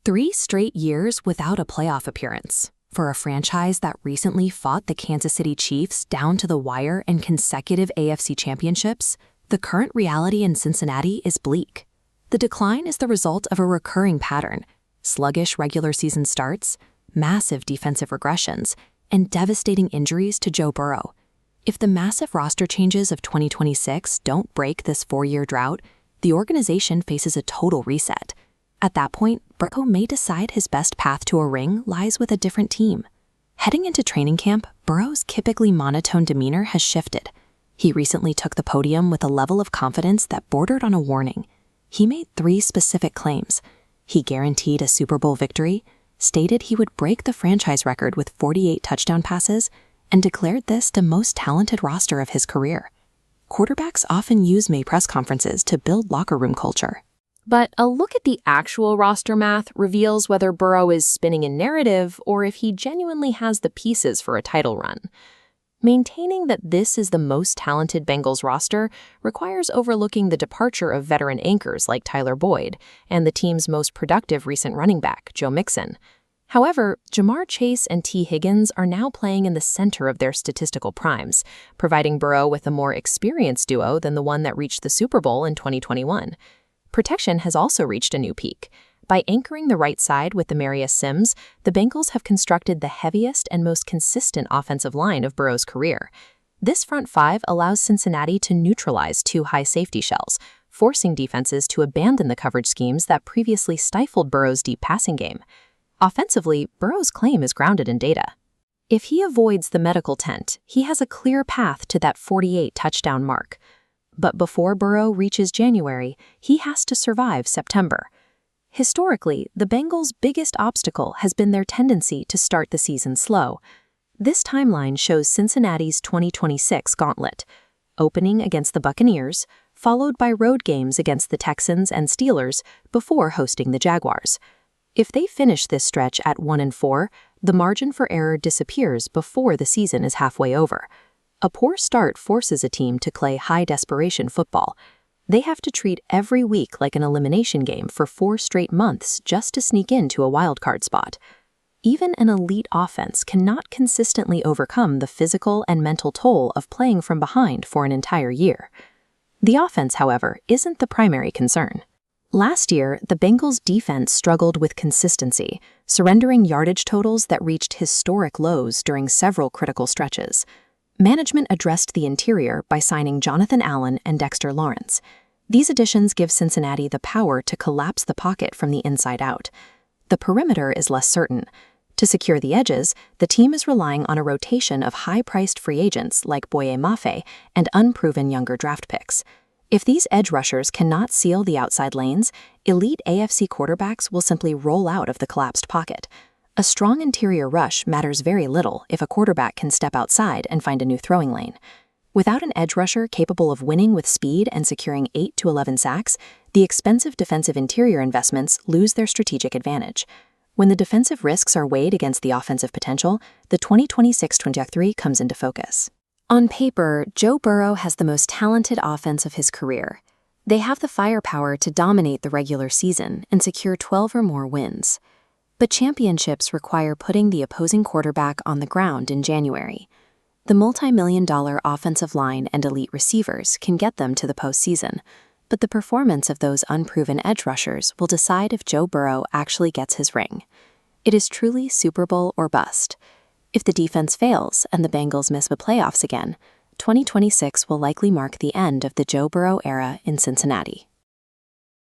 3 straight years without a playoff appearance. For a franchise that recently fought the Kansas City Chiefs down to the wire in consecutive AFC championships, the current reality in Cincinnati is bleak. The decline is the result of a recurring pattern: sluggish regular season starts, massive defensive regressions, and devastating injuries to Joe Burrow. If the massive roster changes of 2026 don't break this 4-year drought, the organization faces a total reset. At that point, Burrow may decide his best path to a ring lies with a different team. Heading into training camp, Burrow's typically monotone demeanor has shifted. He recently took the podium with a level of confidence that bordered on a warning. He made 3 specific claims. He guaranteed a Super Bowl victory, stated he would break the franchise record with 48 touchdown passes, and declared this the most talented roster of his career. Quarterbacks often use May press conferences to build locker room culture. But a look at the actual roster math reveals whether Burrow is spinning a narrative or if he genuinely has the pieces for a title run. Maintaining that this is the most talented Bengals roster requires overlooking the departure of veteran anchors like Tyler Boyd and the team's most productive recent running back, Joe Mixon. However, Jamar Chase and T. Higgins are now playing in the center of their statistical primes, providing Burrow with a more experienced duo than the one that reached the Super Bowl in 2021. Protection has also reached a new peak. By anchoring the right side with Demarius Sims, the Bengals have constructed the heaviest and most consistent offensive line of Burrow's career. This front 5 allows Cincinnati to neutralize 2 high safety shells, forcing defenses to abandon the coverage schemes that previously stifled Burrow's deep passing game. Offensively, Burrow's claim is grounded in data. If he avoids the medical tent, he has a clear path to that 48 touchdown mark. But before Burrow reaches January, he has to survive September. Historically, the Bengals' biggest obstacle has been their tendency to start the season slow. This timeline shows Cincinnati's 2026 gauntlet, opening against the Buccaneers, followed by road games against the Texans and Steelers before hosting the Jaguars. If they finish this stretch at 1-4, the margin for error disappears before the season is halfway over. A poor start forces a team to play high-desperation football. They have to treat every week like an elimination game for 4 straight months just to sneak into a wildcard spot. Even an elite offense cannot consistently overcome the physical and mental toll of playing from behind for an entire year. The offense, however, isn't the primary concern. Last year, the Bengals' defense struggled with consistency, surrendering yardage totals that reached historic lows during several critical stretches. Management addressed the interior by signing Jonathan Allen and Dexter Lawrence. These additions give Cincinnati the power to collapse the pocket from the inside out. The perimeter is less certain. To secure the edges, the team is relying on a rotation of high-priced free agents like Boye Mafe and unproven younger draft picks. If these edge rushers cannot seal the outside lanes, elite AFC quarterbacks will simply roll out of the collapsed pocket. A strong interior rush matters very little if a quarterback can step outside and find a new throwing lane. Without an edge rusher capable of winning with speed and securing 8 to 11 sacks, the expensive defensive interior investments lose their strategic advantage. When the defensive risks are weighed against the offensive potential, the 2026 trajectory comes into focus. On paper, Joe Burrow has the most talented offense of his career. They have the firepower to dominate the regular season and secure 12 or more wins. But championships require putting the opposing quarterback on the ground in January. The multi-million-dollar offensive line and elite receivers can get them to the postseason, but the performance of those unproven edge rushers will decide if Joe Burrow actually gets his ring. It is truly Super Bowl or bust. If the defense fails and the Bengals miss the playoffs again, 2026 will likely mark the end of the Joe Burrow era in Cincinnati.